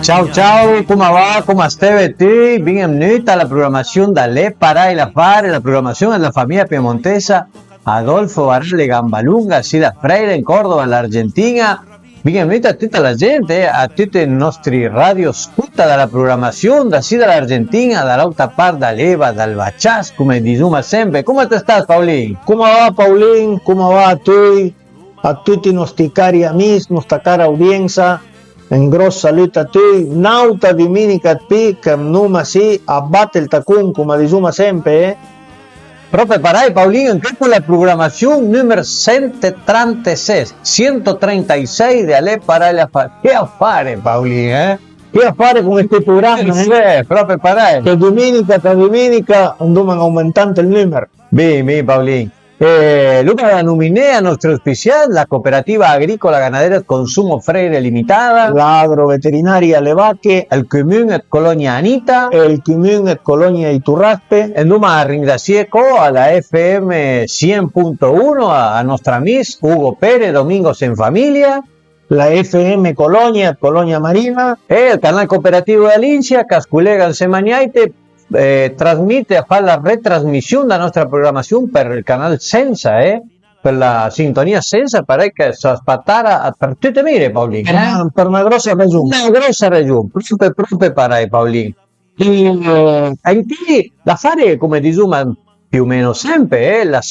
Ciao ciao, come va? Come stai tu? Benvenuti alla programmazione da Le Parai la Fare, la programmazione della famiglia piemontesa Adolfo Varela Gambalunga, Sida Freire in Cordova, l'Argentina. Benvenuti a tutta la gente, a tutti i nostri radio ascolta dalla programmazione da Sida dall'Argentina, dall'altra parte dall'Eva, dal Bachas, come diciamo sempre. Come ti stai, Paulin? Come va, Paulin? Come va a tutti i nostri cari amici, nostra cara udienza? Un grosso saluto a tutti. Nauta domenica qui, che non si abbatte il tacun, come diciamo sempre, Proprio parai, Paulino, anche con la programmazione numero 136 delle Parai. Che affare, Paulino, Che affare con questo programma, proprio parai. Che domenica andiamo aumentando il numero. Bene, Paulino. Luca la nominé a nostro auspiciante, la Cooperativa Agrícola Ganadera Consumo Freire Limitada, la Agroveterinaria Le Vacche, il Comune Colonia Anita, il Comune Colonia Iturraspe. E andiamo a ringraziare alla FM 100.1 a nostra amici Hugo Pérez, Domingos en Familia, la FM Colonia Marina e il canale cooperativo dell'Incia, che collega in Semagnaite, trasmette a fare la retrasmissione della nostra programmazione per il canale Senza, per la sintonia Senza, pare che si aspettara per tutte le mire, Paolino. Per una grossa ragione. Una grossa ragione, proprio pare, Paolino. Anche da fare, come diciamo, più o meno sempre, la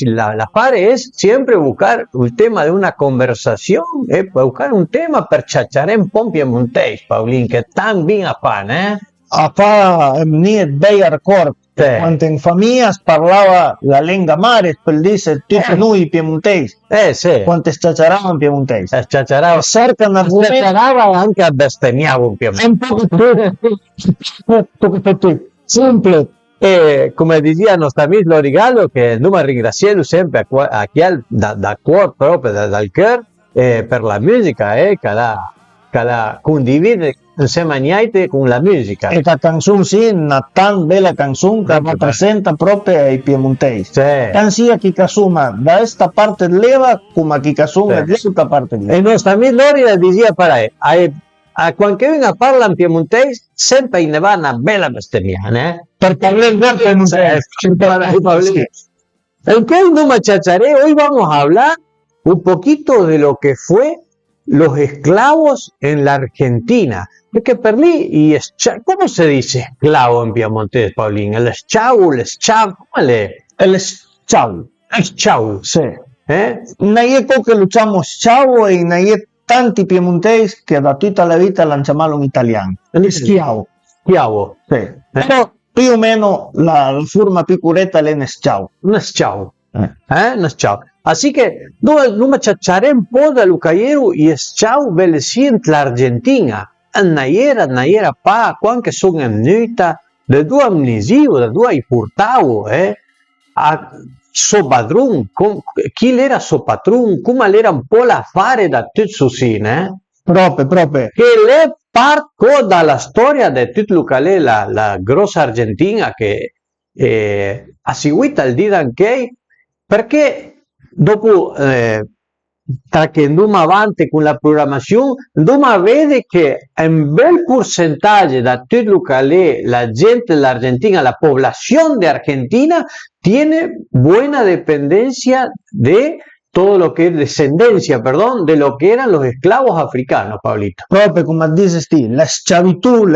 fare è sempre buscare il tema di una conversazione, buscare un tema per ciacciare un po' in piemontese, Paolino, che tan bien a fan, a fa niet bei acord. Quando in famiglia parlava la lingua mare, per dire tutti noi piemontesi. Sì. Quando sciacciaravamo in piemontese. Sciacciarava. Cercano argomenti. Sciacciarava anche a bestemmiavo in piemontese. Un po' simple. E come diceva nostro amico Lorigallo, che andiamo a ringraziarlo sempre a chi ha da cuore, proprio dal cuore, per la musica, che la condivide insieme a niente con la musica. E la canzone sì, una tan bella canzone che rappresenta proprio i piemontesi. Tan sia chi casuma da questa parte dell'Eva come chi casuma dall'altra parte dell'Eva. E nostro amico Lori diceva per a qualcuno parla in piemontese sempre ne va una bella bestemmiana, per parlare in piemontese. Entonces no machacharé, hoy vamos a hablar un poquito de lo que fue los esclavos en la Argentina. Porque per lì, ¿cómo se dice esclavo en piemontese, Paulín? El esclavo, ¿cómo le? El esclavo. Esclavo. Sí. Noi che luciamo schiavo e noi tanti piemontesi che da tutta la vita l'hanno chiamato in italiano. Schiavo. Schiavo. Sì. Però più o meno la forma più corretta è un schiavo. Un schiavo. Un schiavo. Así que no me chacharé un po' de lo que y schiavo veleci en la Argentina. Naiera pa, quando sono venuta, de due amnesio, de due portavo, a suo padrone, chi era suo padrone, come era un po' l'affare da tutto susine, Proprio. Che le parco dalla storia di tutto che è la grossa Argentina che ha seguito il Didankey, perché dopo tra che andiamo avanti con la programmazione, andiamo a vedere che un bel percentuale da tutto che è la gente dell'Argentina, la población de Argentina, tiene buena dependencia de todo lo que es descendencia, de lo que eran los esclavos africanos, Pablito. Proprio come dices tu, la sclavitù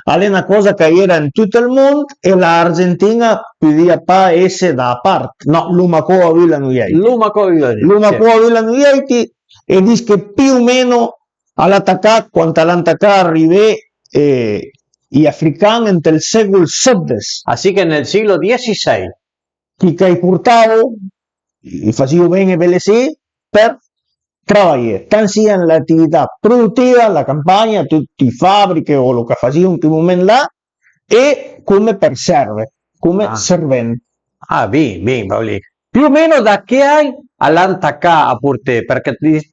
è una cosa che era in tutto il mondo e l'Argentina podia pas essere da parte. No, l'Umacoa Villa Nuieti. Villa Nuieti e dice che più o meno all'attaccato, quando all'attaccato arrivé gli africani nel secolo XVII. Así que nel siglo XVI. Chi che portavo i facevo bene veleci per lavorare, tanto sia nell'attività produttiva, la campagna, tutte le fabbriche o lo che facevano in quel momento là, e come per servente. Bene, Paolino. Più o meno da che hai all'antacà a Porte, perché ti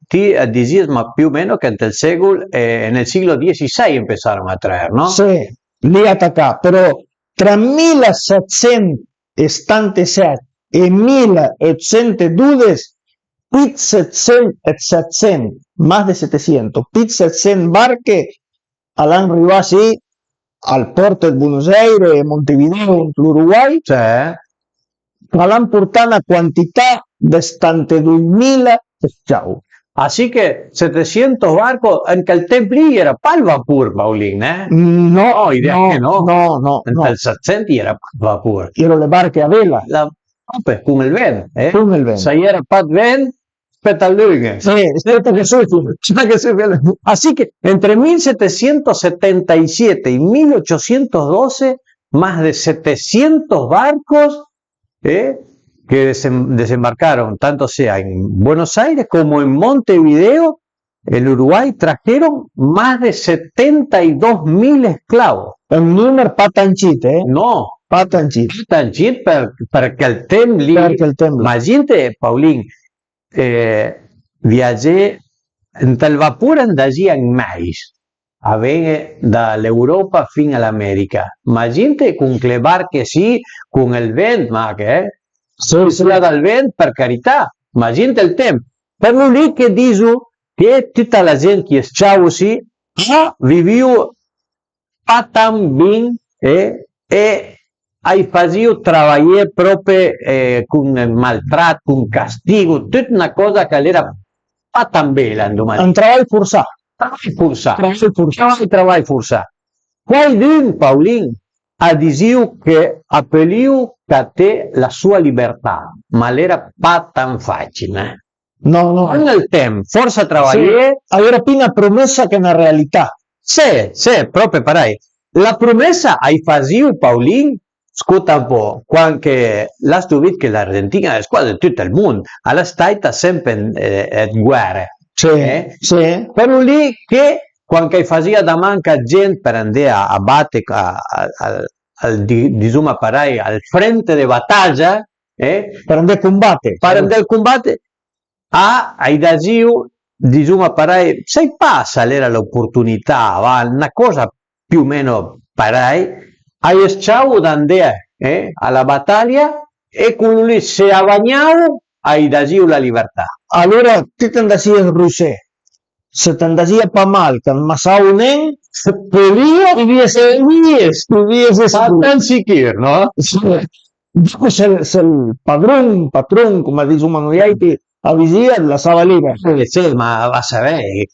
dici, ma più o meno che nel siglo XVI empezaron a traer, no? Sì, lì attacca, però tra 1777 e 1812 pit 700, más de 700, pit 700 barche all'anno arrivati al porto di Buenos Aires, Montevideo, l'Uruguay, all'anno portare una quantità di 72.000 esclavi. Así que 700 barcos, en que el templi era pal vapor, Paulín, ¿eh? No, idea no, que no. no. El 700 era pal vapor. Erano le barche a vela. Pues, come il vent, eh? Come il vent. Se era pat vent, petalughe. Aspetta che Así que entre 1777 y 1812, más de 700 barcos que desembarcaron, tanto sea en Buenos Aires como en Montevideo, en Uruguay, trajeron más de 72.000 esclavos. Un numero patancit, No, patancit. Patancit perché il temps lì, ma gente, Paulín, viaggié del vapore andagia in mais, a venire dall'Europa fino all'America, ma gente con le barche sì, con il vento, ma che dal vento per carità, ma gente il tempo. Per lì che dico che tutta la gente che stava sì, viviu tan ben e hai fatto lavorare proprio con maltratto, con castigo, tutta una cosa che era tan bella. Un travaglio forzato. Travaglio forzato. Qualcuno, Paulín, ha detto che appelliu a te la sua libertà, ma era tan facile. No. Nel tempo, forse travagliare. Aveva più una promessa che una realtà. Sì, proprio parai. La promessa hai fatto, Paulín, ascolta un po', quando la stupid che l'Argentina è la squadra di tutto il mondo, alla stata sempre in guerra. Sì. Però lì che quando faceva da manca gente per andare a battere diciamo parai, al fronte di battaglia, per andare a combattere, hai dato, diciamo parai, sai passa era l'opportunità, una cosa più o meno parai, hai sciato da andare alla battaglia e con lui se ha bagnato hai dato la libertà. Allora ti andassi a Russia, se ti andassi a Pamal, che non masau nen, Stuviese tan sicuro, no? Dopo se il padrone, come diciamo noi, a visita, la stava libera. Sì, ma va a sapere.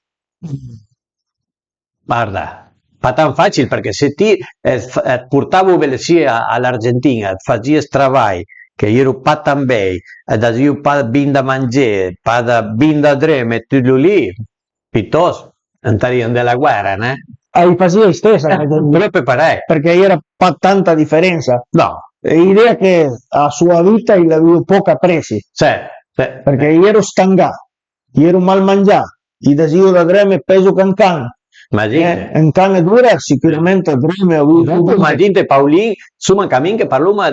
Guarda, fa tan facile perché se ti portavo velocia all'Argentina, facevi travai, che ero pa tan bei, da io pa bin da mangiare, pa da bin da dreme, e tutto lì, piuttosto, andare della guerra, né? Hai facevi stessa, proprio parai. Perché era pa tanta differenza. No. L'idea che a sua vita il avevo poca presi. Sì. Perché ero stancato, ero mal mangiato, i desio da dreme peso cancan. In cane dura sicuramente dreme ho avuto. Immaginate Paulín, insomma, cammin che parliamo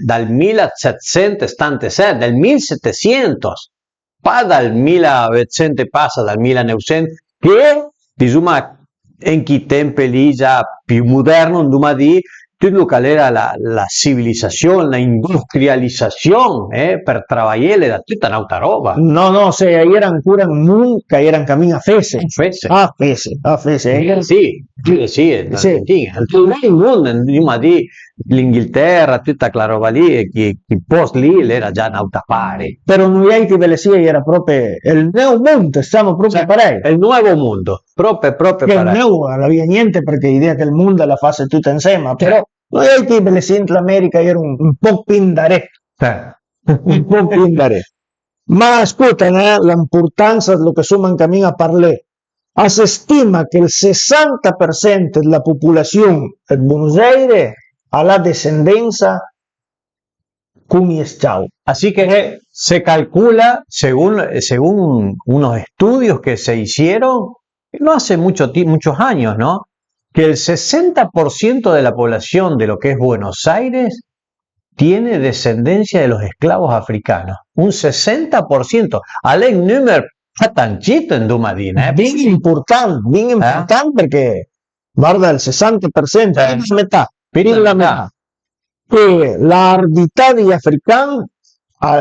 dal 1777, del 1700, pa dal 1900 passa, dal 1900, che, insomma, in chi tempo lì già più moderno, insomma, di tutto che era la civilizzazione, la industrializzazione, per lavorare da tutta un'altra roba. No, se era ancora un mondo che era in cammino a Fese. A Fese. Sì, il mondo, insomma, di l'Inghilterra, tutta quella roba lì, che post lì era già un'altra pari. Però noi che ve le sia era proprio il nuovo mondo, stiamo proprio parei. Il nuovo mondo, proprio parei. Il nuovo, non aveva niente perché l'idea che il mondo la fosse tutta insieme, però noi che ve le sia l'America era un po' pindare. Un po' pindare. Ma ascolta, l'importanza di lo che sono in cammino a parlare. Si stima che il 60% della popolazione di Buenos Aires ha la descendencia con esclavos. Así que se calcula, según unos estudios que se hicieron, no hace muchos años, ¿no? Que el 60% de la población de lo que es Buenos Aires tiene descendencia de los esclavos africanos. Un 60%. Alec número patancito in Domadina. Bien importante perché guarda il 60%, la metà. E l'ardità degli africani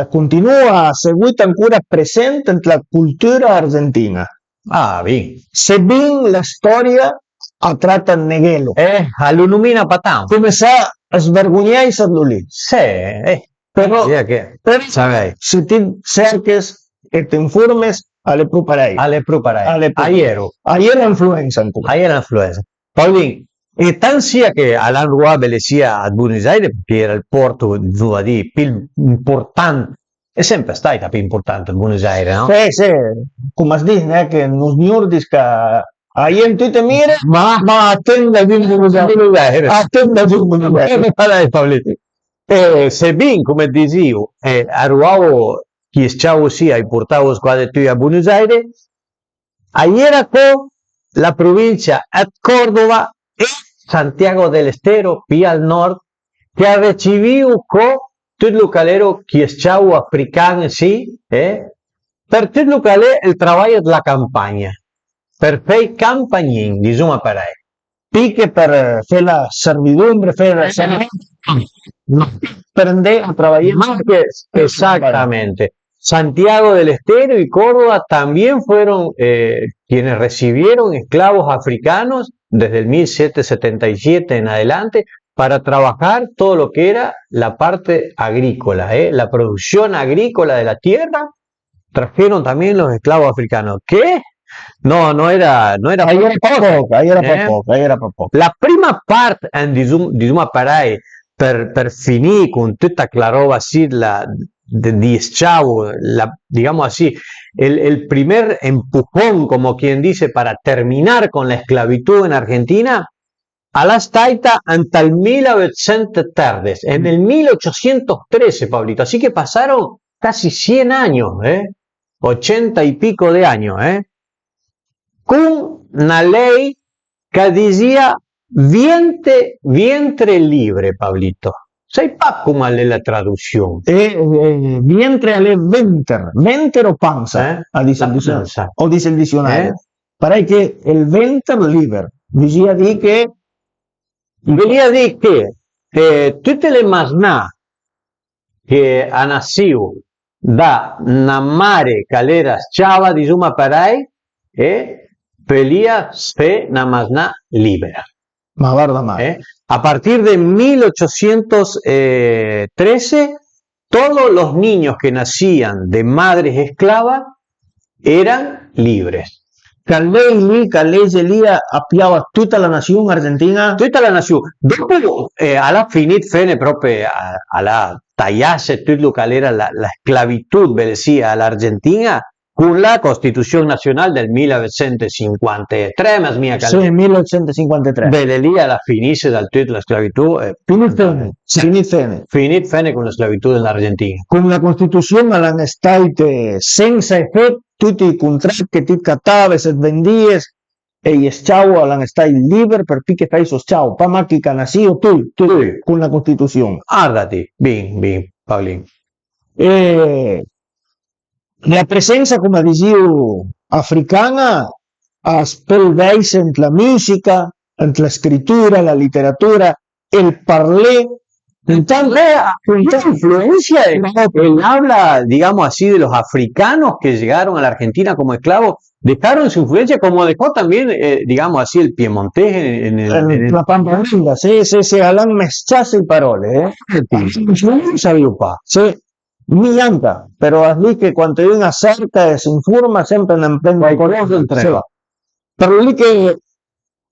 continua a seguir ancora presente nella cultura argentina. Ah, bien. Se bien la storia a tratta neghelo. All'unumina patán. Come sa svergognarsi lì. Sì, Però, però se ti cerques e ti informes, alle preparai. Ayer la influenza ancora. Ayer la influenza. Paulín, e tan sia che Alan Ruabele sia a Buenos Aires, che era il porto di più importante, è sempre stata più importante Buenos Aires, no? Sì, come si dice, che non nordica, ayer tu te mire, ma attenda di Buenos Aires. Attenda di Buenos Aires. Se bien, come dicevo, arrivavo chi ciao sia e portavo squadre a Buenos Aires, ayer la provincia de Córdoba e Santiago del Estero, più al nord, che ha ricevuto tutto lo che era chiesciau africano, sì, per tutto lo che è il lavoro della campagna, per fare campagnin, diciamo per lei. Pique per fare la servidumbre, per andare a lavorare. Exactamente. Santiago del Estero y Córdoba también fueron quienes recibieron esclavos africanos desde el 1777 en adelante para trabajar todo lo que era la parte agrícola, la producción agrícola de la tierra. Trajeron también los esclavos africanos. ¿Qué? No era. Ahí era poco. La prima parte, diciamo per finire con tutta la roba así, de Chavo, digamos así, el primer empujón, como quien dice, para terminar con la esclavitud en Argentina, a la staita hasta el 1913, en el 1813, Pablito. Así que pasaron casi 100 años, 80 y pico de años, con una ley que decía vientre libre, Pablito. Sai pa come è la traduzione? Vientre alle venter o panza, dice il dizionario. O dice il dizionario. Pare che il ventre libre, bisogna dire che tutte le masnà che ha nasciuto da una mare che era schiava di Suma Parai pelia fe una masnà libera. Ma guarda más. A partir de 1813, todos los niños que nacían de madres esclavas eran libres. Callegge lì appiava tutta la nazione argentina? Tutta la nazione. Dopo, alla finit fene proprio alla tagliarse tutto lo che era la esclavitud, sia all'Argentina, con la Constitución Nacional del 1953, más mía. Sì, 1853. Bene, lì alla finisce dal tutto la schiavitù. Finit fene con la schiavitù dell'Argentina. Con la Costituzione erano stati senza effetto tutti i contratti che ti cattavi, se vendies, e gli schiavi erano stati liberi per che fai so schiavo. Pa ma che nascido tu, con la Costituzione. Guardati, bien, Paulín. La presenza, come dicevo, africana ha spelveis entre la musica, entre la scrittura, la literatura, el parler. Influencia el habla, digamos así, de los africanos que llegaron a la Argentina como esclavos, dejaron su influencia, como dejó también, digamos así, el piemontés en la Pampa Gringa. Sí, Alan mezclasse parole, Non sapevo pa. Sì. Mi anca, però lì che quando uno cerca e si informa sempre ne prende qualcosa per lì che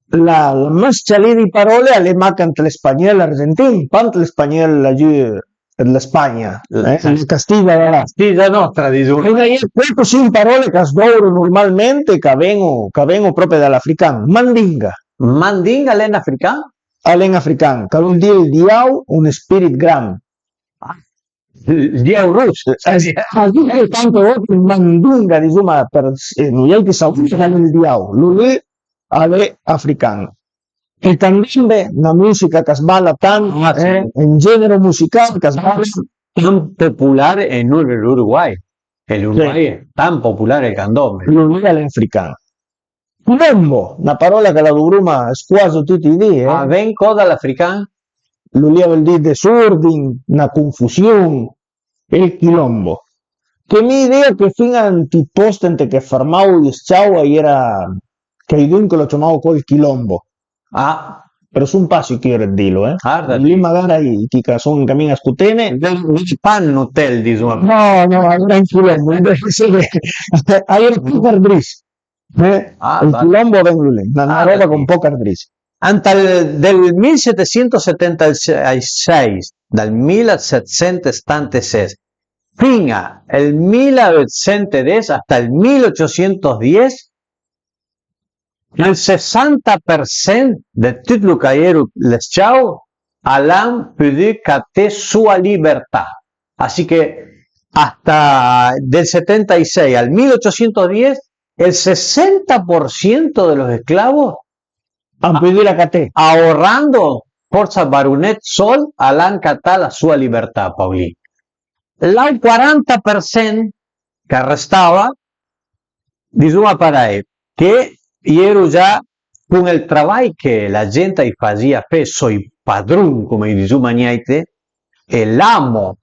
la mescla di parole le manca tra l'espagnolo e l'argentino, tanto l'espagnolo dell'Espagna, il Castilla nostra, diciamo. Questo sono parole che sdoro normalmente che vengono proprio dall'africano. Mandinga l'è in africano? L'è in africano, che vuol dire il diavolo, un spirit grande. Il diavolo russo, tanto mandunga, insomma, per noi che sappiamo il diavolo, lui è africano. E también la música che sballa tanto, in genere musicale che sballa tan popolare en el Uruguay. El Uruguay è tan popolare il candombe. Lui è africano. Membo, una parola che la dovremmo quasi tutti i giorni. Ven cosa l'africano? Lui vuol dire desordine, una confusione. il quilombo. Che mi idea che fino antiposto che fermavo gli sciau era che dunque lo chiamavo col quilombo. Ah, Però sono passi che io dirlo, guarda, lì magari ti sono in cammino a scutene. pan hotel, diciamo. No, no, era un quilombo, invece era poker dris. Il quilombo vengo lì, una roba con poker dris. Del 1776, dal 1776 fino al 1910 hasta el 1810, el 60% de tot el que era l'eschau han podido captar su libertad. Así que hasta del 76 al 1810, el 60% de los esclavos han podido la caté. Ahorrando forza baronet sol han catado la sua libertad, Paulín. El 40% que restava, diciamo para que ero già con il trabalho che la gente fazia fe soi padrón, come diciamo niente, e l'amo.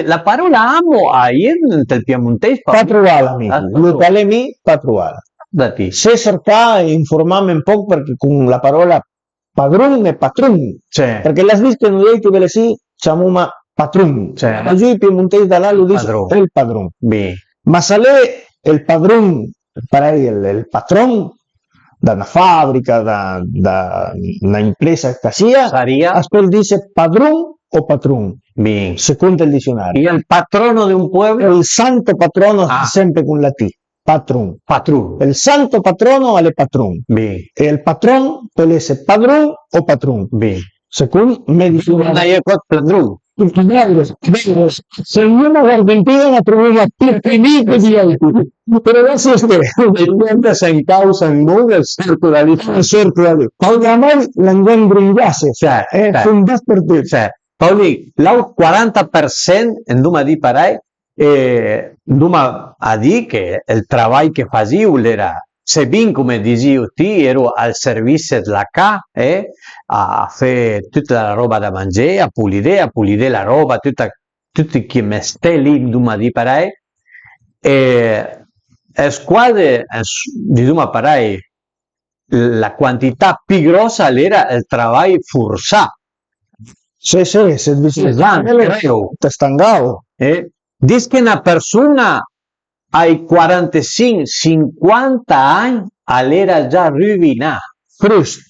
La parola amo ahí en el piemontese. Patruala, locale mi, patruala. Se cerca informarmi un po' perché con la parola padrón e patrón, perché la sviste non è che ve le si chiamano patrón. Ma giù i piemontesi da là lo dicono il padrón. Ma se lei il padrón, il patrón da una fabbrica, da una impresa che sia, aspetta dice padrón o patrón. Bien. Secondo il dizionario. ¿Y el patrono de un pueblo? Il santo patrono sempre con la T. Patrón. Patrón. El santo patrono è patrón. Bien. E il patron può essere padrón o patrón. Bien. Secondo me diceva. Padrón. Se uno de Argentina la trova pertinente di altri. Però adesso se encausan muy el circularismo. Pagamos l'angon bringasse. Un das per te. Pauli, l'au 40% en duma di parai, duma a di che il treball que faziu era, se bin come diziu ti, ero al servizio della ca, a fer tutta la roba da mangiare, a pulire la roba, tutti che me stai lì duma di parai, squadre, diciamo parai, la quantità più grossa era il lavoro forzato. Sì, te stangavo. Dice che una persona ai 45-50 anni era già rovinata. Frust.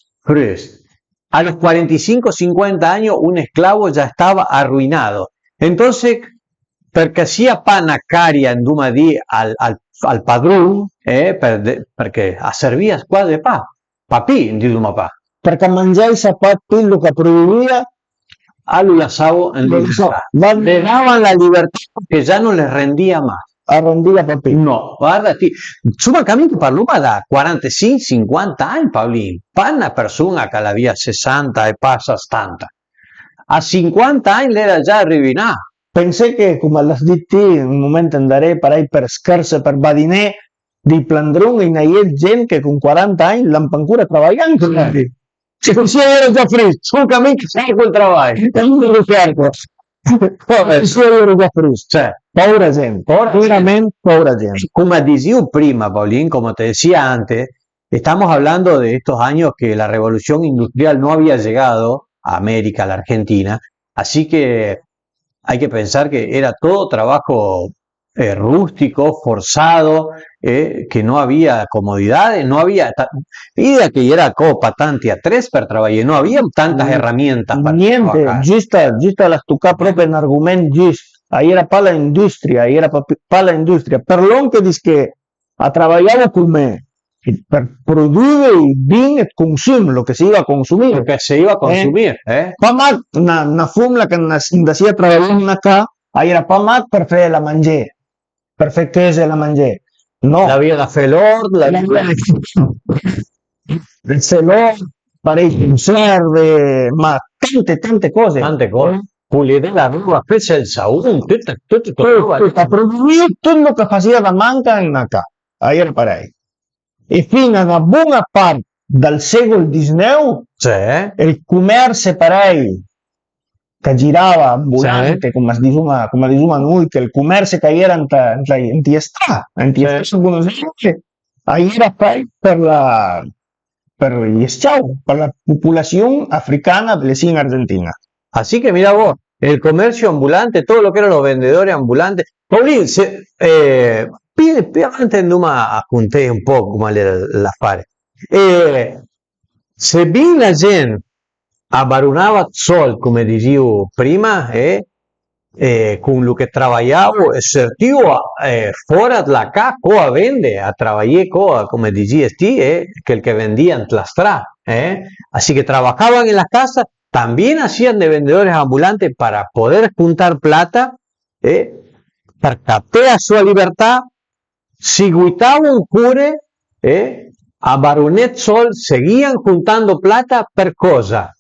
A los 45-50 años un esclavo ya estaba arruinado. Entonces, perché sia pana caria in duma di al padrón, perché servia squadre papì di duma pa. Perché mangiare i sapati quello che produvia, lo lasciavo en libertà. Le daban la libertà che già non le rendía más. Arrendía papì. No, guarda, insomma, cammino parluma da 45-50 anni, Paulino. Pa una persona che la via 60 e passa 70. A 50 anni l'era già rovinata. Pensé che, come l'has dit in un momento andrei per scherzo, per badinè, di Plandrun in aiet gent che con 40 anni l'hanno ancora treballant. Se così ero già fresco, un cammino che sai quel traballo. Così ero già fresco. Paura gente, veramente paura gente. Como decía prima, Paulín, como te decía antes, estamos hablando de estos años que la revolución industrial no había llegado a América, a la Argentina, así que hay que pensar que era todo trabajo rústico, forzado, que no había comodidades, no había idea que era copa tanti a tres per trabajar, no había tantas herramientas para trabajar. Giusta la stucca proprio un argumento giusto. Ahí era para la industria, per l'on che dice che a trabajado come per produrre il bene e consumo, lo che si iba a consumir. Lo que se iba a consumir. Pa mat, una fumla che andasia trabajando acá, ahí era pa mat per fare la mangiare, per fare che la mangiare. No. La via da felor, il felor, pare conserve, ma tante cose. Tante cose. Pulire la roba, fece il saúl, tutto a produrre tutto che faceva da manca in acá. Ahí era parei. E fino a una buona parte del secolo XIX, il commercio parei che girava ambulante, come si dice noi, che il commercio che era in strada, ahí era per la población africana en Argentina. Así que mira vos, el comercio ambulante, todo lo que eran los vendedores ambulantes. Paulín, antes no me conté un poco cómo era l'affare. Se bien la gente abarunava sol, come dicevo prima, con lo que trabajaba, certivo fuera de la casa, coa vende, a trabajar coa, como decías ti, que el que vendía en la strada, así que trabajaban en las casas, también hacían de vendedores ambulantes para poder juntar plata, para captar su libertad, si guitaba un cure, a Baronet Sol seguían juntando plata per cosa?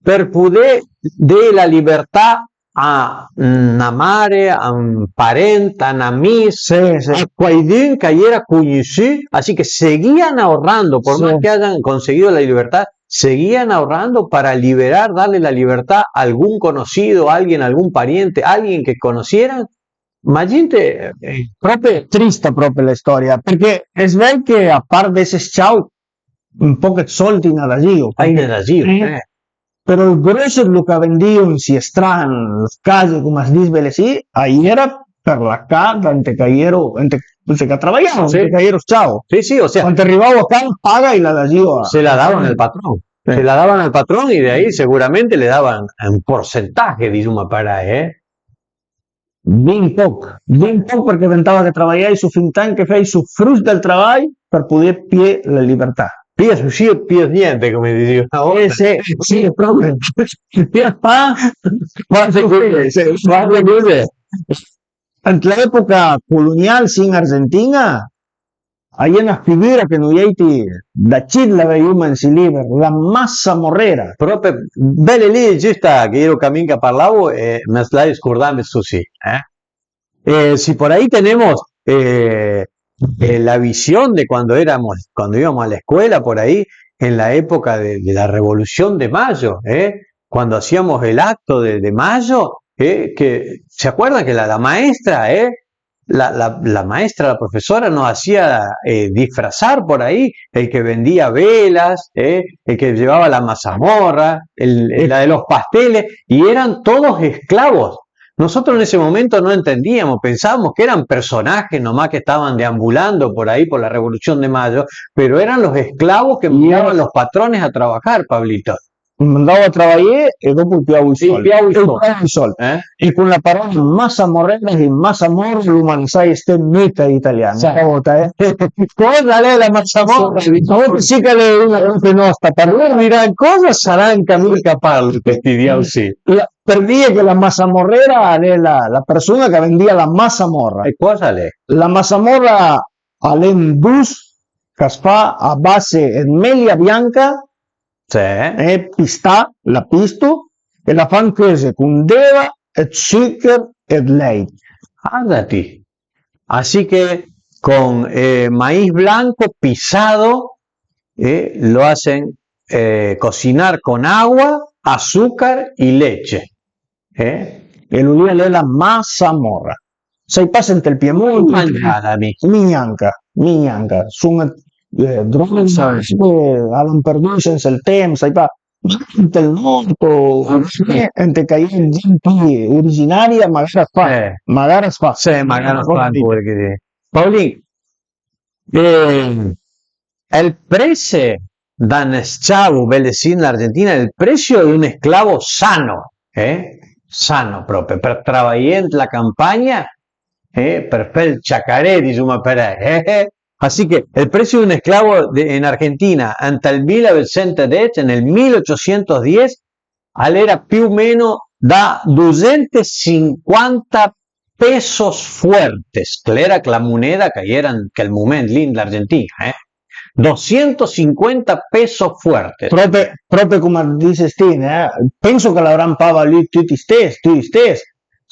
Per poder de la libertad a una mare, a un parente, a un amigo, a qualcuno que era conocido, así que seguían ahorrando, por más que hayan conseguido la libertad, seguían ahorrando para liberar, darle la libertad a algún conocido, a alguien, algún pariente, a alguien che conocieran. Ma gente, proprio triste proprio la storia, perché è vero che a parte di ciao, un po' che soldi nella giro. Hay nella giro, Pero el grueso de lo que vendían, si están las calles, como se dice, sí, ahí era per la casa, ante cayeron, que trabajaban, sí. Ante cayeron chao. Sí, o sea. Cuando arribaba acá, paga y la dio. Se la daban al patrón. Sí. Se la daban al patrón y de ahí seguramente le daban un porcentaje, digamos, para, Ben poc perquè ventava que treballar i su fintant que feia su frust del treball per poder pie la llibertat. Pia sushi, pia niente, come dicevo una volta. Sì, proprio. Pia pa, en l'època colonial in Argentina, hi ha una figura che noi da Chile veiem in si libro, la massa morrera. Proprio, belle lì, giusta, che io cammino parlavo, me la scordando sushi. Si por ahí tenemos la visión de cuando íbamos a la escuela, por ahí, en la época de la Revolución de Mayo, cuando hacíamos el acto de Mayo, que se acuerdan que la maestra, la maestra, la profesora nos hacía disfrazar por ahí, el que vendía velas, el que llevaba la mazamorra, la de los pasteles, y eran todos esclavos. Nosotros en ese momento no entendíamos, pensábamos que eran personajes nomás que estaban deambulando por ahí por la Revolución de Mayo, pero eran los esclavos que enviaban los patrones a trabajar, Pablito. Mandava a treballar e dopo il piau il sol. E con la parola massa morrera e massa morra l'umanità è meta italiana. Cosa è la massa morra? Sì che è una cosa nostra. Per loro diranno cosa saranno mica parli questi diausi. Per dire che la massa morrera è la persona che vendia la massa morra. E cosa è? La massa morra è un dus che si fa a base di melia bianca, pistà, la pisto, e la fan cose con deva, e zucchero e leite. Ándate. Así que con maíz blanco pisado, lo hacen cocinar con agua, azúcar y leche. E lui è la massa morra. Sai passa il Piemonte, Mignanca, sono drones hanno perduto senza il tempo, sai pa, del nord, ente che in gente originaria magari fa. Sì, magari fa perché Paolín, el precio da un esclavo, in Argentina, il prezzo di un esclavo sano, sano proprio, per lavorare la campagna, per fare il chacaré, diciamo per Así que el precio de un esclavo en Argentina ante el 1910, en el 1810, era più o meno da 250 pesos fuertes, que era la moneda que eran que el momento lì in Argentina, 250 pesos fuertes. Proprio come dice Stine, penso che l'avranno pagato lì tutti stessi.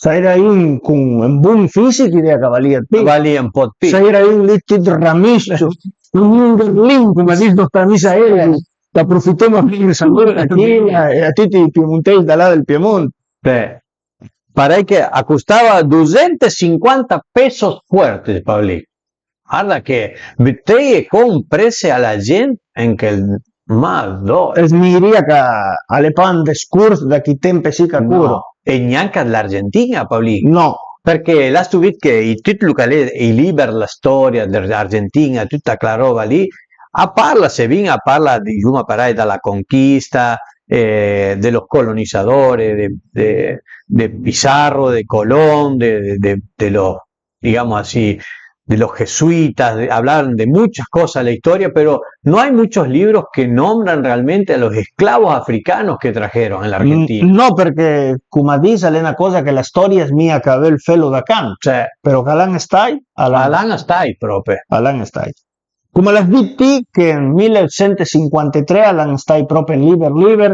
Se era con un buon fisico, idea che valia un po' più. Se era un little ramisso, un Berlin, come dice nostra amica Approfittò di salutare a tutti i piemontesi da là del Piemonte. Para que costaba 250 pesos fuertes, Pauli. Guarda que te comprese a la gente en que el más do. Es miria que alle pan discurs da chi tempe si que curo. No, e neanche l'Argentina, Pauli. No. Perché la stupid che i titoli che i libri, la storia dell'Argentina, tutta quella roba lì, se viene a parla di Yuma Paray dalla conquista, de los colonizadores, de Pizarro, de Colón, de los, digamos así, de los jesuitas, hablan de muchas cosas de la historia, pero no hay muchos libros que nombran realmente a los esclavos africanos que trajeron en la Argentina. No, perché, come dice, è una cosa che la storia è mia che aveva il felo da can. Cioè, però Alan stai? Alan stai proprio. Alan stai. Come l'ha detto che nel 1953 Alan stai proprio in Liber,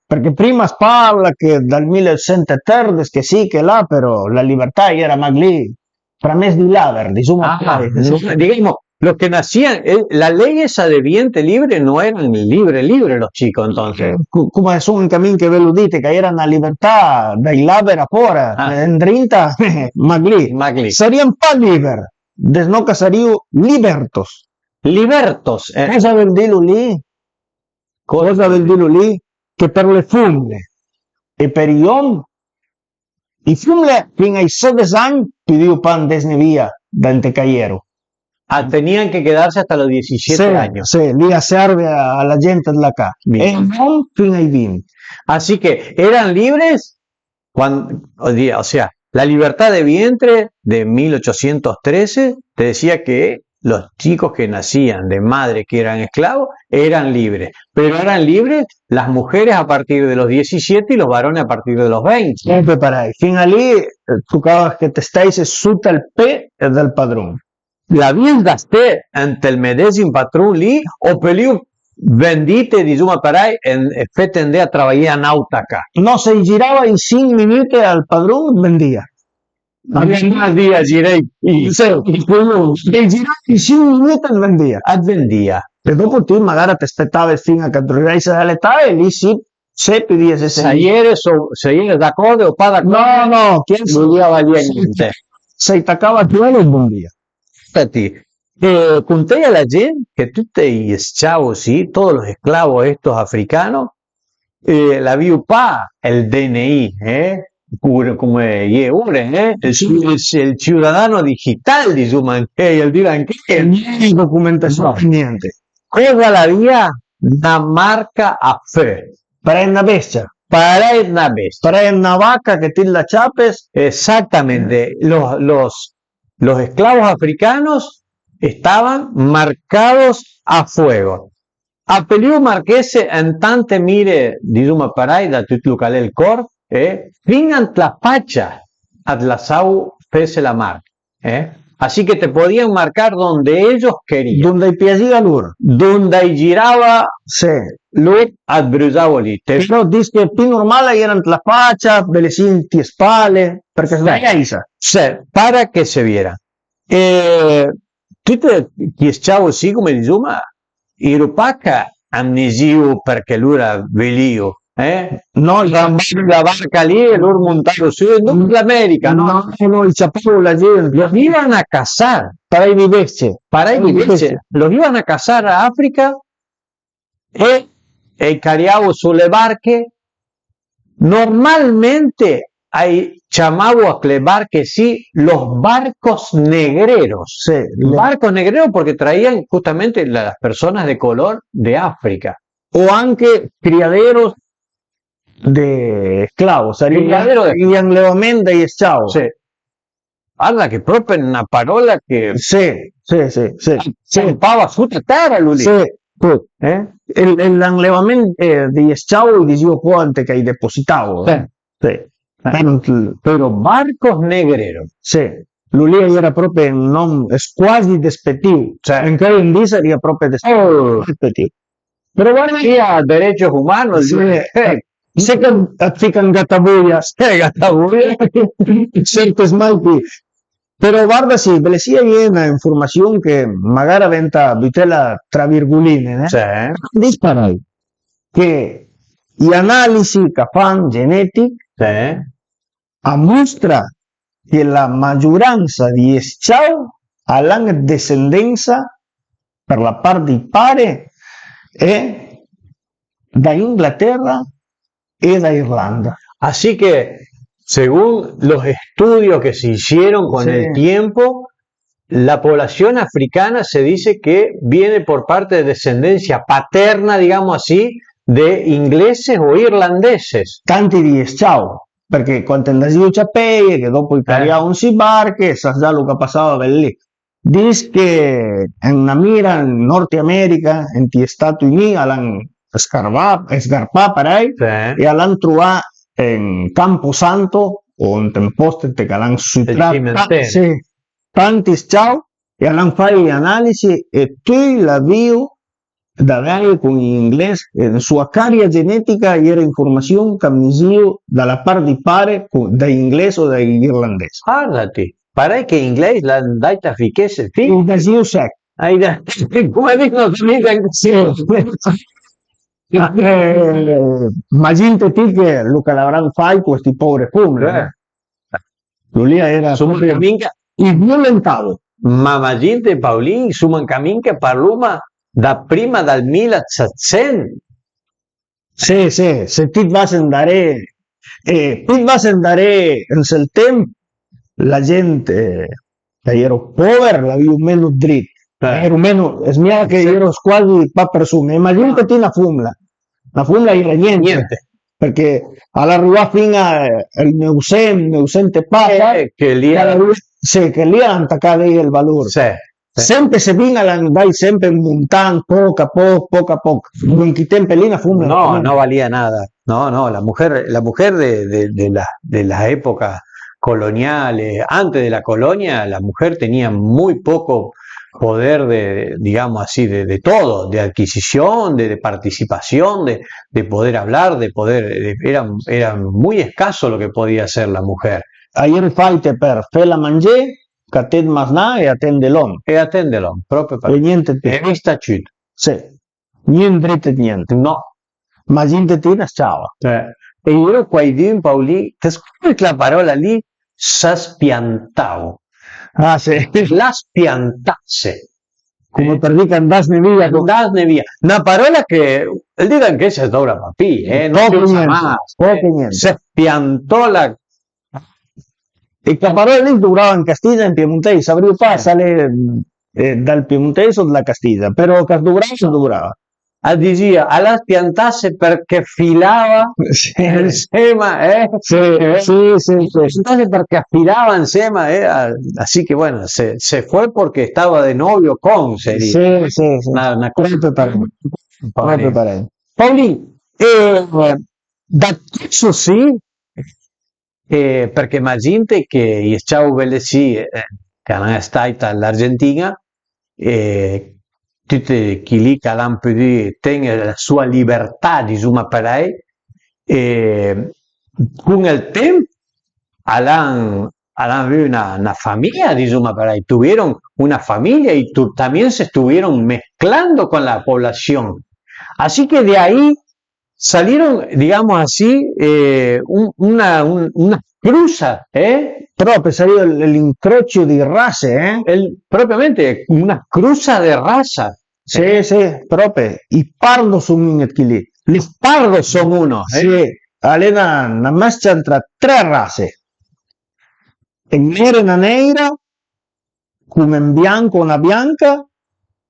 perché prima si parla che dal 1930 che sì, che là, però la libertà era magli. Para mes de Laver, digamos, los que nacían, la ley esa de vientre libre no eran libre los chicos entonces. Come sono un cammin che ve lo dite, che era una libertà dai Laver a fora, in 30, magli. Sarían pa liber, desno che saríu libertos. Libertos. Cosa vuol dire lì? Cosa vuol dire lì? Che per le fumle e per gli uomini, i fumle fino ai 16 anni pidió pan desde vía dante Cayero. Tenían que quedarse hasta los 17 años. Sí, lì serve a la gente de la acá. E non fino ai 20. Así que eran libres cuando, o sea, la libertad de vientre de 1813 te decía que los chicos que nacían de madres que eran esclavos eran libres, pero eran libres las mujeres a partir de los 17 y los varones a partir de los 20. Preparai, fin lì tu che te stai sotto il P del padrone. La vienda ste ante il medesimo patrón lì o peliu vendite di Zuma Paray e fetende a trabalhar en autaca. No, se girava in 5 minuti al padrone vendia. Había más días giré y girava in 5 minuti vendia. Vendía. E dopo tu magari ti aspettavi fino a che arrivasse all'età e lì sì, se pidiese seguire d'accordo o pas d'accordo. No, chi non valía niente. Se attaccava tu e buon dia. Infatti, conté a la gente que tutti gli esclavos, sí, todos los esclavos estos africanos, la viupa, el DNI, como el ciudadano digital di Zumanché, el dirán che documentazione niente. Cosa la via una marca a fe. Para una bestia. Para una bestia. Para una vaca que te la chapes. Exactamente. Los esclavos africanos estaban marcados a fuego. A Peliu Marquese en tante mire di Zuma Paray da tutlucale el cor, fingan tlapacha atlasau fese la marca. Así que te podían marcar donde ellos querían. Donde piaceva loro. Donde giraba, sì. Lui adbrusavoli. Però dice che più normale erano la faccia, belle cinti spalle, perché para que se viera. Tutte gli schiavo sì come di Zuma, Irupaca amnesio perché lui era velio. No, la barca lì e loro montaron su en América, no, y chaparon la gente. Los iban a cazar para ir viverse. Los iban a cazar a África e cariavo sulle barche. Normalmente hay chamado a le barque sí, los barcos negreros. Sí, barcos negreros porque traían justamente las personas de color de África. O anche criaderos de esclavos, gli allevamenti di schiavo. Sì. Guarda che proprio è una parola che sì. Campava su terra lui. Sì. L'allevamento di schiavo diceva quanto che hai depositato. Sì. Però barcos negreros. Sì. Lui era proprio non quasi despettivo. Cioè, in quel indizio era proprio despettivo. Pero guarda que a derechos humanos, sé que fican gatabuias, cierto smalti. Pero guarda sì, ve le sia una informazione che magari venta vitela tra virgoline, Sì. Disparai. che gli analisi che fanno genetici mostra che la maggioranza di esciau hanno discendenza per la parte di pare è da Inglaterra y da Irlanda. Así que, según los estudios que se hicieron con el tiempo, la población africana se dice que viene por parte de descendencia paterna, digamos así, de ingleses o irlandeses. Tanti di esciau, perché quando andavi a sapere che dopo i carriavano si barche, sa già lo che passava lì. Dice che in una mira in Nord America, in Stati Uniti, hanno scarpato parei, e hanno trovato in Camposanto o in posti che hanno sutrato tanti esciau e hanno fatto analisi e tu la viu da vedere con gli inglesi, la sua carriera genetica era informazione che mi dalla parte di pare da inglese o da irlandese. Guardati, pare che in inglese l'hanno data efficace, Il desio sec. Come dicono Immaginate te che lo che l'avranno fatto questi poveri fumeri. Lo lì era il violentato. Ma immaginate Paolini, su un cammin che parluma da prima del 1700. Sì, se ti vas a andare in quel tempo la gente che era povera la vive meno dritta. Ero meno, smiava che ero quasi per persone. Immaginate una fumla era niente. Perché all'arrivare fino al 900 passa che lì hanno attaccato il valore. Sempre se viene andai sempre in montagna, poco a poco. In quei tempi lì la fumla no valía nada. No, la mujer de la época coloniales, antes de la colonia, la mujer tenía muy poco poder digamos así, de todo, de adquisición, de participación, de poder hablar, era muy escaso lo que podía hacer la mujer. Ayer faite per fe la mangé, che attende masnà e attende l'uomo. Proprio per niente più. E sta ciut. Sì, niente dritto e niente. No. Ma gente tina ciao. E io qua in Paoli, ti scusi la parola lì, s'aspiantavo. Ah, sì. La spiantasse. Come per dire che andassene via. Una parola che il dito anche se dovrà papì, non poco si niente, más. Poco niente. Se spiantò la... E che parola lì durava in Castiglia in Piemontese, avrei passare dal Piemontese o dalla Castiglia, però che durava. Diceva, alla spiantasse perché filava insieme, Spiantasse perché affilava insieme, así que bueno, se fue porque estaba de novio con, sería. Sì. Una cosa proprio parente. Paolì, da questo sì, perché immaginate che i ciao Bellesi, che hanno stato all'Argentina, tutti chi che hanno potuto tenere la sua libertà, diciamo per lei, con il tempo hanno avuto una familia, diciamo per lei, tuvieron una familia y también se estuvieron mezclando con la población. Así que de ahí salieron, digamos así, una cruza, Proprio salió l'incrocio di razze, propiamente una cruza de raza. Sì, proprio. I pardo sono in equilibrio. Gli pardos sono uno. Sì, allena una mescla tra tre razze. In nera e una nera, con un bianco e una bianca,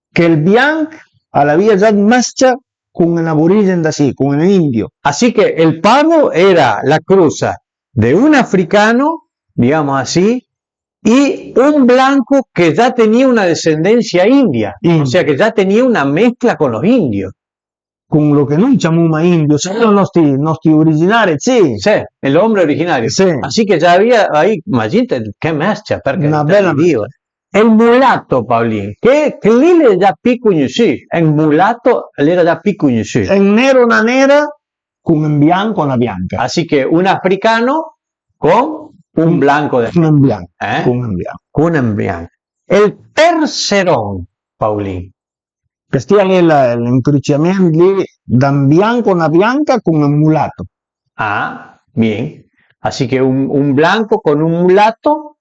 che il bianco alla via già mescla con un aborigen da sí, con un indio. Así que el pardo era la cruza de un africano, digamos así, y un blanco que ya tenía una descendencia india, o sea que ya tenía una mezcla con los indios. Con lo che noi chiamiamo indio, sono i nostri originari, sì. Sí, el hombre originario. Sí. Así que ya había ahí, imagínate, qué mezcla, porque una bella Dio. El mulato, Paolín, che lì le già piccolo sì, il mulato era già piccolo sì. Il nero una nera con un bianco una bianca. Así que un africano con un blanco de un bianco. Con un bianco. El tercerón, Paolín, Que stia lì l'incrociamento lì da bianco una bianca con un mulato. Ah, bien. Así que un blanco con un mulato,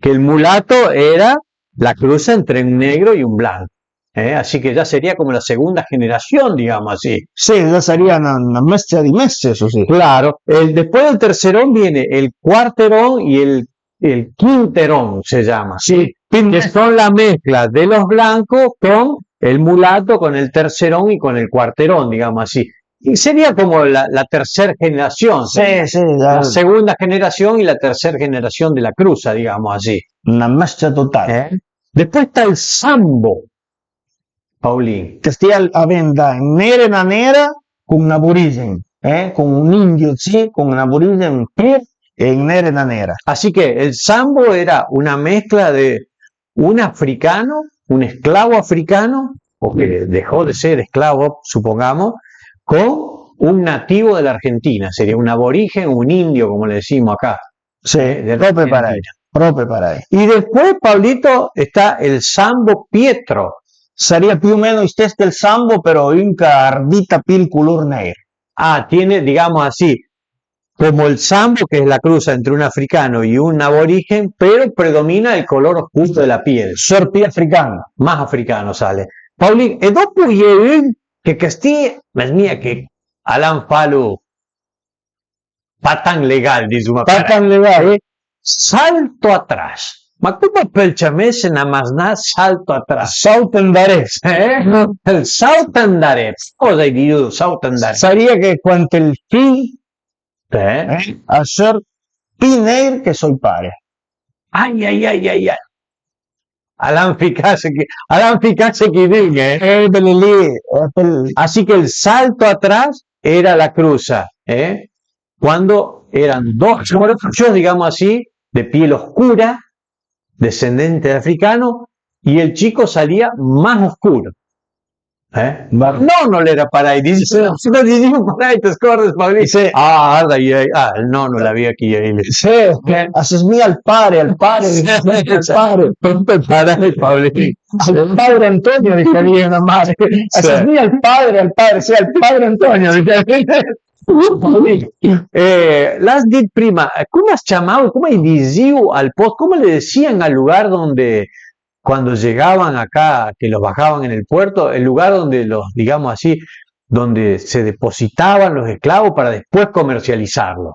que el mulato era la cruz entre un negro y un blanco. Así que ya sería como la segunda generación, digamos así. Sí, ya sería una mezcla di mezze, eso sí. Claro, después del tercerón viene el cuarterón y el quinterón, se llama. Sí, Que son la mezcla de los blancos con el mulato, con el tercerón y con el cuarterón, digamos así. Y sería como la tercera generación, sí, sí, la segunda generación y la tercera generación de la cruza, digamos así. una mezcla total. Después está el sambo, Paulín. Che stia avendo nera una nera con un aborigen, con un indio, sí, con un aborigen pir e nera una nera. Así que el sambo era una mezcla de un africano, un esclavo africano, o que dejó de ser esclavo, supongamos, con un nativo de la Argentina, sería un aborigen, un indio, como le decimos acá. Sí, proprio para ahí. Y después, Pablito, está el sambo Pietro. Sería più o meno stesso del sambo, però inca ardita pil color negro. Ah, tiene, digamos así, como el sambo, que es la cruza entre un africano y un aborigen, pero predomina el color oscuro de la piel. Ser più africano. Más africano sale. Paulín, e dopo que sti, mas mia che Alan Falu pa tan legal, diciamo. Pa tan legal. Salto atrás. Ma come pelciamese nada más nada salto atrás? Salto andarés. El salto andarés. Cosa hai detto salto andarés? Sería que cuanto el fin a ser pineir que soy pare. Ay, ay, ay, ay, ay. Alan Ficase que diga, Así que el salto atrás era la cruza, cuando eran dos morfos, digamos así, de piel oscura, descendente de africano, y el chico salía más oscuro. No era para ahí, dice, no dicimos para ahí, te scordes, Paulino. Sì. Il nonno l'aveva chi Sì, assesmia al padre, al padre. Per parare Paulino. Al padre Antonio dicería una madre. Assesmia al padre, sì, al padre Antonio. Las dit prima, ¿cómo has llamado, cómo hay diziu al post, cómo le decían al lugar donde, cuando llegaban acá, que los bajaban en el puerto, el lugar donde los, digamos así, donde se depositaban los esclavos para después comercializarlos?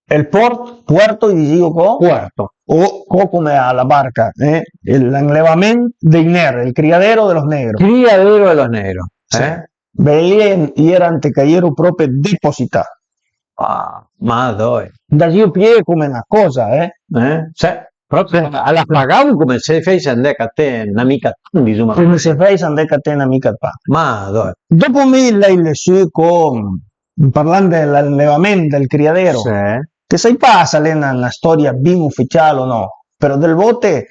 El puerto y digo puerto. O come a la barca, el enlevamiento de Iner, el criadero de los negros. Criadero de los negros. Sí. Veían y eran te cayeron proprio depositados. Ah, más doy. Da io pie come una cosa, Sì. Proprio alla pagavo come se fece andare a te un'amica, insomma. Come se fece andare a te un'amica pa. Ma dove? Dopo lei le sue parlando dell'allevamento del criadero, sì. Che sai passa una storia ben ufficiale o no, però del volte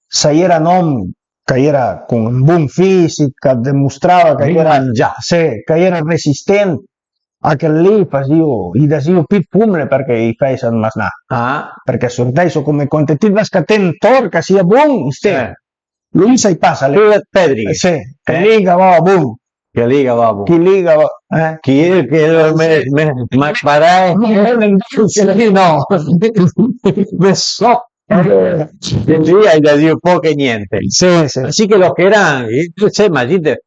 sai era non che era con un buon fisico, dimostrava che era già, sì, che era resistente. Anche lì facevo più pumle perché i facevano masnà. Perché sorteso come quantità scaten che sia buon, lui sai passa le Pedri. Sì, che liga va buon. Che liga va buon. Chi liga va, Chi è che me parai? No. Me so. Lì hai da dire poco e niente. Sí, sí. Así que los que eran, imagínate,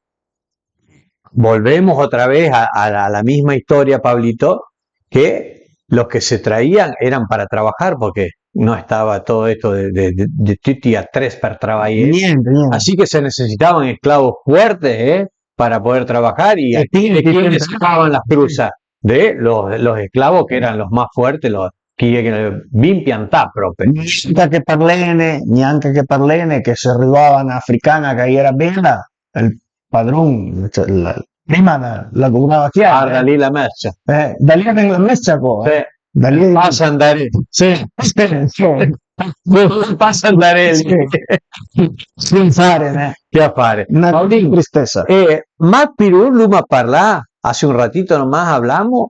volvemos otra vez a la misma historia, Pablito, que los que se traían eran para trabajar, porque no estaba todo esto de tutti a tres per trabajar. Niente. Así que se necesitaban esclavos fuertes, para poder trabajar, y aquí de quienes sacaban las cruzas, de los esclavos que eran los más fuertes, los che ben piantà proprio. Neanche che parlene che se arrivava un'africana che era bella, il padrone prima la guardava chiara. Da lì la merce. Da lì viene la merce poi. Sì. Da lì passa andare. Sì. Passa andare lì. Sin fare, Che a fare? Una tristeza. Ma Pirú Luma parlà, hace un ratito nomás hablamos,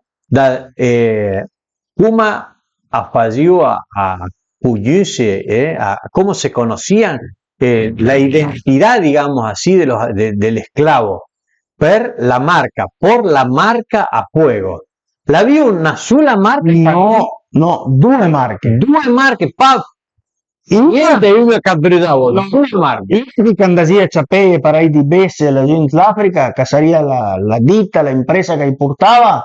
Kuma afagió a Puyuse, a cómo se conocían, la identidad, digamos así, del esclavo. por la marca a fuego. L'aveva una sola marca? No, due marche. Due marche, niente uno che brillava, due marche. Io che andasia a sapere parai di Besse la gente l'Africa, che sarebbe la ditta, l'impresa che portava,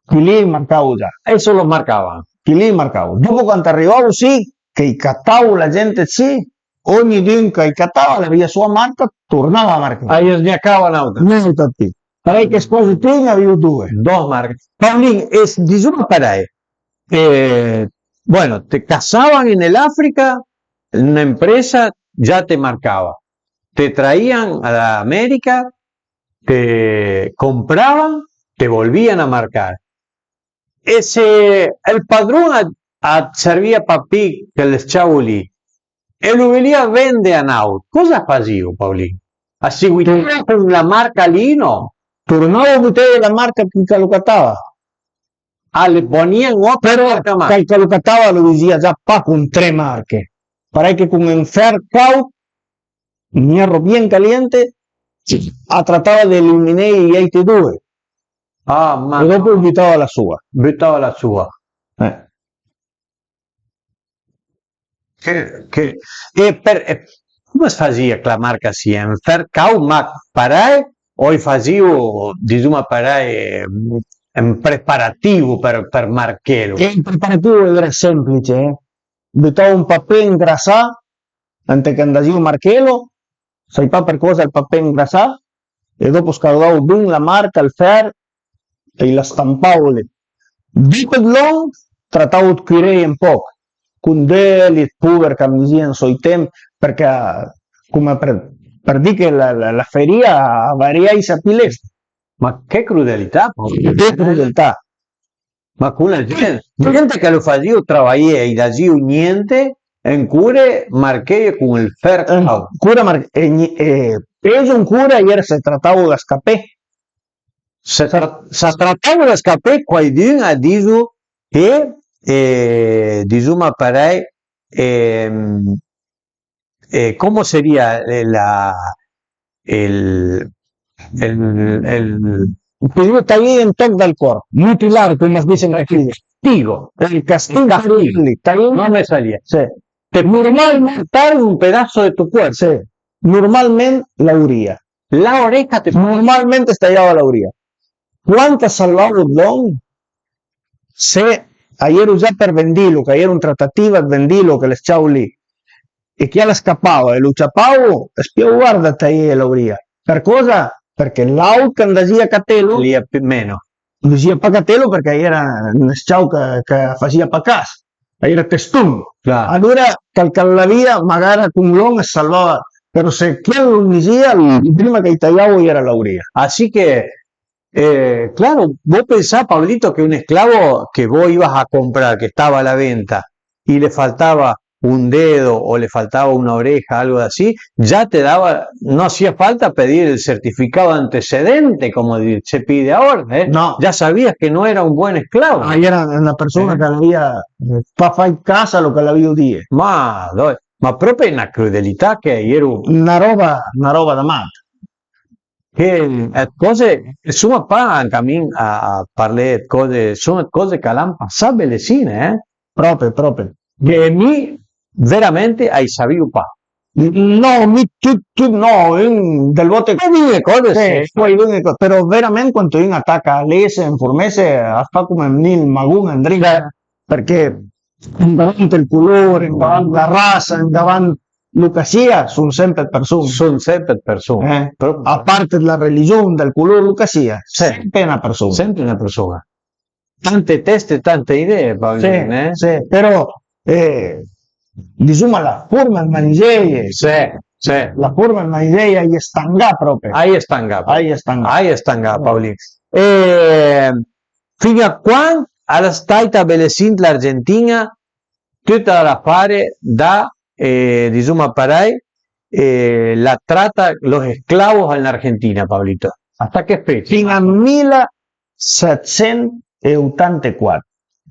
chi lì marcavo già. E solo marcava. Chi lì marcavo. Dopo quando arrivavo sì, che cattavo la gente sì, ogni giorno che cattava la via sua marca, tornava a marcare. Ahí sniacava un'auto. Niente più. Parai che sposi te ne avevo due. Dos marcas. Paulín, disculpa para ahí. Bueno, te casaban en el África, una empresa ya te marcaba. Te traían a la América, te compraban, te volvían a marcar. El padrón servía papi que les chavuli. El uvelia vende a Naut. Cosa facevo, Paulín? Así, con la marca Lino. Tornava ustedes la marca que lo cattava. Le ponían otra marca más. Que lo cattava lo decía già pa con 3 marche. Para que con el Faircout, un hierro bien caliente, trataba de eliminar y ahí te due. Ma e dopo buttava la sua. Buttava la sua. Come si faceva la marca sia? In Faircout, ma parai o facevo, diciamo, parai un preparativo per marchelo? Il preparativo era semplice, buttavo un papel ingrassato, anche che andavo marchelo, sai pa per cosa il papel ingrassato, e dopo scaldavo bene la marca, il fer, e la stampavo lì. Dopo long, trattavo di cuire un po', con deli, puver, che mi dicevano sui tempi, perché come per dire che la feria varia i sapilesti. Ma che crudeltà! Che crudeltà! Ma con la gente che lo faceva lavorare e da giù niente, in cure marché con il Faircout. Eso un cura ieri si trattava di scapè. Se trattava di scapè, qualcuno ha detto che, diciamo, parei, ¿cómo sería Está ahí en toc del cor, mutilar, como dicen aquí. castigo? El castigo. Está bien. No me salía. Sí. Normalmente cortar un pedazo de tu cuerpo. Sí. Normalmente la uría. La oreja Normalmente estallaba la uría. ¿Cuántas salvavo don? Se ayer già per vendilo, che ieri un trattativa di vendilo che le ciao lì, e chi la scappava e lo ciappavo, spiego guarda te la uria. Per cosa? Perché l'auto andava a catelo, lì meno. Lo sia pa catelo perché era un ciao che faceva pa casa, era testun. Claro. Allora calcala via, magari con l'uomo salvava, però se chi lo diceva, il prima che tagliavo era la uria. Así que claro, vos pensás, Pablito, que un esclavo que vos ibas a comprar, que estaba a la venta, y le faltaba un dedo o le faltaba una oreja, algo así, ya te daba, no hacía falta pedir el certificado de antecedente, como se pide ahora, No. Ya sabías que no era un buen esclavo. Ahí era una persona che aveva fa in casa lo che l'aveva dire. Ma proprio una crudelità che ieri... Una roba da matto. Che cose, insomma, pa anche a parlare cose, sono cose che hanno passato bellissime, Proprio. Che mi veramente hai saputo pa. No, no, del bote. Cose, Però veramente quando io attacca a lese, in formese, fa come il magun andrà, perché davanti il colore, davanti la razza, davanti Lucasia sono sempre persone. Sono sempre persone. A parte la religione, del colore Lucasia, sempre una persona. Sempre una persona. Tante teste, tante idee, Paolino, Sì, però diciamo la forma del manigeie. Sì. La forma del manigeie ahí stanga proprio. Ahí stanga, Paolino. Fino a quando alla staita belesint l'Argentina tutta da fare da diciamo parai la trata los esclavos en la Argentina, Pablito. ¿Hasta qué fecha? Fino a 1784.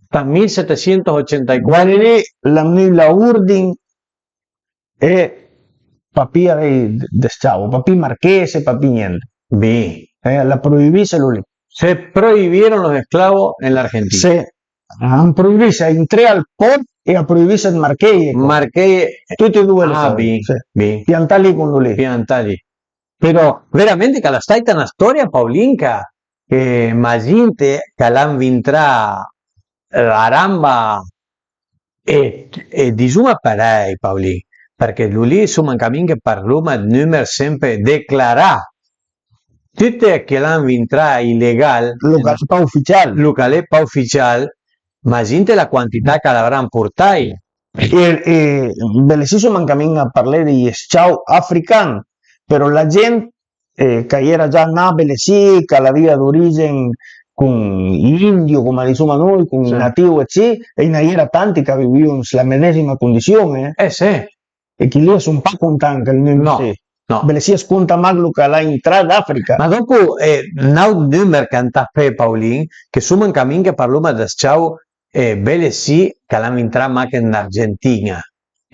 Hasta 1784. La Urdin e papì de Sciavo, papì marchese, papì niente. La prohibisse lì. Se prohibieron los esclavos en la Argentina. Se han proibisse entrare al port e a proibisse il Marchei. Marchei. Tutti e due le cose. Sì. Piantali con lui. Piantali. Però veramente che la stai una storia, Paulinca, che maginte che l'han vintra aramba e disuma parei, Paulin, perché lui insomma un cammin che parluma il numero sempre declarà tutte che l'han vintra illegal, locale pa ufficiale, maginte la quantità che l'avranno portati. E Belesì mancament a parlar di schiau africani, però la gente che era già na Belesì, che l'aveva d'origine con indio, come diciamo noi, con nativo e ne era tanti che vivevano la medesima condizione. Sì. E chi lì sono un po' contenti che no. Belesì sconta maglo che l'ha entrato d'Africa. Ma dopo, un numero cantafè, Paulin, che sono un cammin che parlò da schiau Belesì che l'hanno entrato anche in Argentina.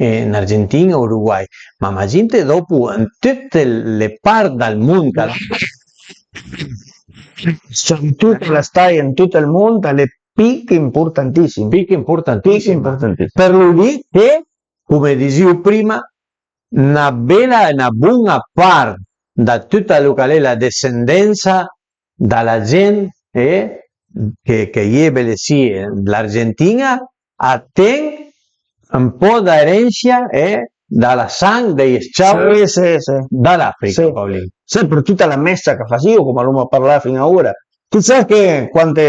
In Argentina e Uruguay, ma la gente dopo in tutte le parti del mondo, tu la stai in tutto il mondo, le picche importantissime. Per lui che, come dicevo prima, una bella e una buona parte da tutta la discendenza dalla gente che è Belesì, l'Argentina, attiene un po' da erencia dalla sangue degli schiavi dall'Africa, Paulino. Sempre tutta la messa che facevo, come l'ho parlato fino ad ora. Tu sai che quando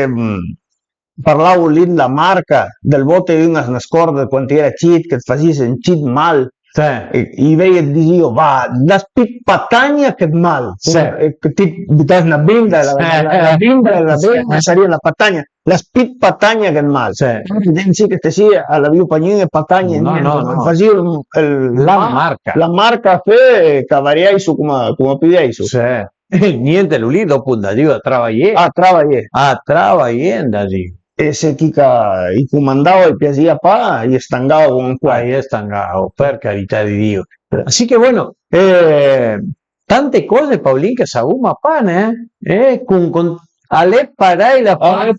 parlavo lì della marca del voto di una scorda quando era cheat, che facesse un cheat mal, i vei dicevo, va, la patagna che mal, ti dai una binda, la binda sarebbe la patagna. La spit patagna che mal, dici che te sia alla via pagnina patagna, no. Facevo la marca che variai su come pidei su. Niente, lui dopo un dadio a travagliare. E se chi i comandava e piaceva pa, gli stangava con qua. Gli stangava, per carità di Dio. Así que bueno, tante cose, Paulín, che sabuma pane, con alle parai la fare.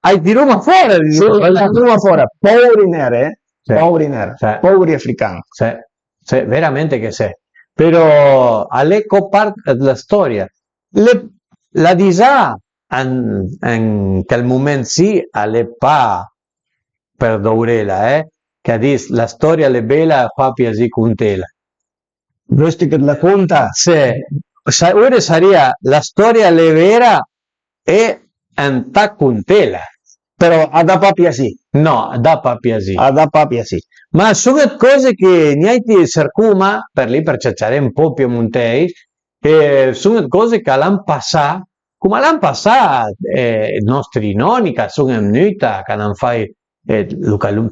Hai tiroma fuori. Tiroma fuori. Poveri africani. Veramente che sì. Però alle coparte della storia. La disà in quel momento sì, alle pa per Daurela, che dice la storia è bella fa piacere con tela. Questi che la conta? Ora sarebbe la storia è vera e anta con tela. Però a da papia sì. No, da papia sì. A da papia sì. Ma sono cose che neanche cercuma per lì per cercare un po' piemontesi, sono cose che l'hanno passato, come l'hanno passato i nostri nonni che sono venuti, che hanno fatto,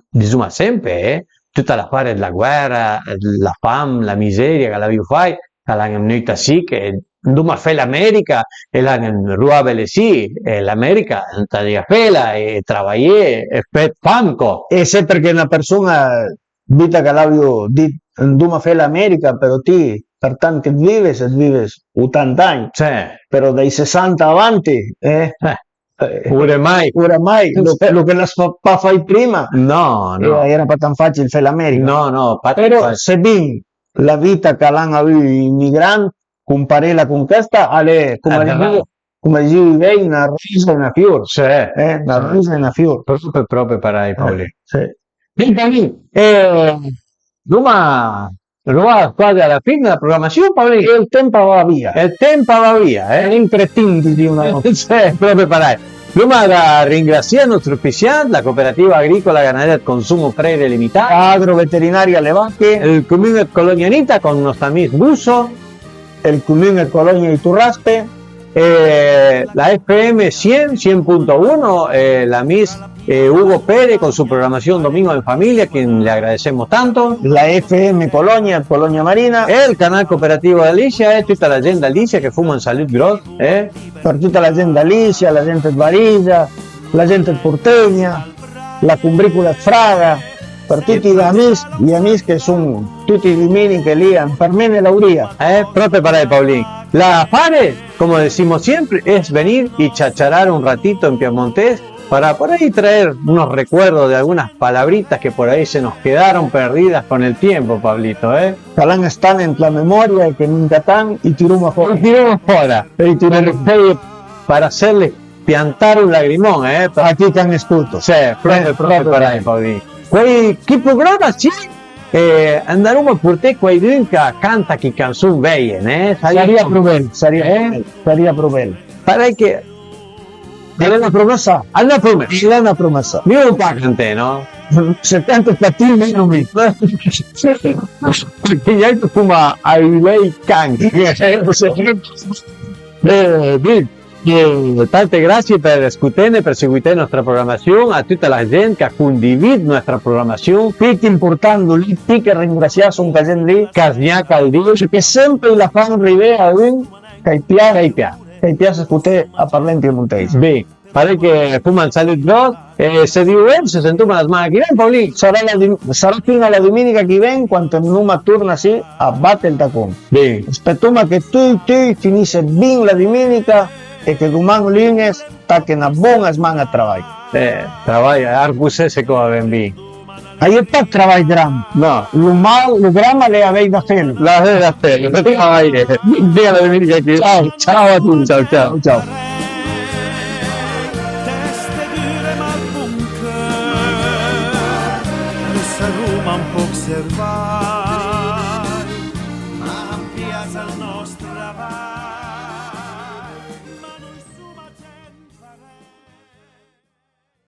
diciamo sempre, tutta la parte della guerra, la fame, la miseria che l'hanno fatto, che l'hanno venuta sì, che non fa l'America e l'hanno rubato sì, e l'America non ha fatto e lavorare e fatto fanco. E se perché una persona vita che l'ha detto non fa l'America, però ti per tanto che vive 80 anni, però dai 60 avanti, oramai lo che la fai prima era per tan facile fare l'America. Però se ben la vita che l'hanno avuto i migranti compare la conquista come dicevi lei una risa e una fior una risa e una fior proprio parai Paoli Roma quasi alla fine della programmazione, Paoli, e il tempo va via intrettinti di una proprio parai. Roma da ringraziare il nostro ufficiale, la cooperativa agricola ganadera del consumo pre-delimitato, agroveterinaria Le Vacche, il comune colonianita con il nostro amico Busso, el Comune Colonia di Turraspe, la FM 100.1, la Miss Hugo Pérez con su programación Domingo en Familia, quien le agradecemos tanto. La FM Colonia Marina. El canal cooperativo de Alicia, tutta la gente de Alicia che fuma in Salud Gross. Per tutta la gente de Alicia, la gente de Varilla, la gente de Porteña, la Cumbricula Fraga, per tutti gli amici che sono tutti i dimini che lì per me nell'auria. Proprio per Paolino. La fare, como decimos siempre, es venir y chacharar un ratito en piemontés para por ahí traer unos recuerdos de algunas palabritas que por ahí se nos quedaron perdidas con el tiempo, Pablito, ¿eh? Ojalá están en la memoria que nunca están y tiramos fuera. Para hacerle piantar un lagrimón, ¿eh? Aquí can escuto. Sí, proprio per ahí, Pablito. Che programma sì? Andarono per te quei che canta chi canzone veien, Saria Provel. Pare che Era una promesa. Era una promesa. Io un po' cantè, no? 70 platini meno mi. Perché gli altri fuma ai lei canti. Tante grazie per escuchar, per seguir nuestra programación, a toda la gente que condivide nuestra programación, Pic importando lì, che ringraziasse un casen lì, Casniaca al Dio, che sempre la fan rivea che piace ascoltare a parlare in piemontese. Beh, pare che fuma il Salut Rock, se di web se sentuma la settimana che viene, Paolì. Sarà fino alla domenica che viene, quando Numa torna sì a battere il tacon. Beh, Aspettiamo che tu finisce bene la domenica e che domani lunes tacche una buona settimana a lavoro. Trabaja, Arcus se come ben vi. Ahí está trabajo grande. No. Lo grama le avevi da fare. La debe hacer, no te va a ir. Dígale a domenica che ciao a tutti, ciao. Roma un po' observare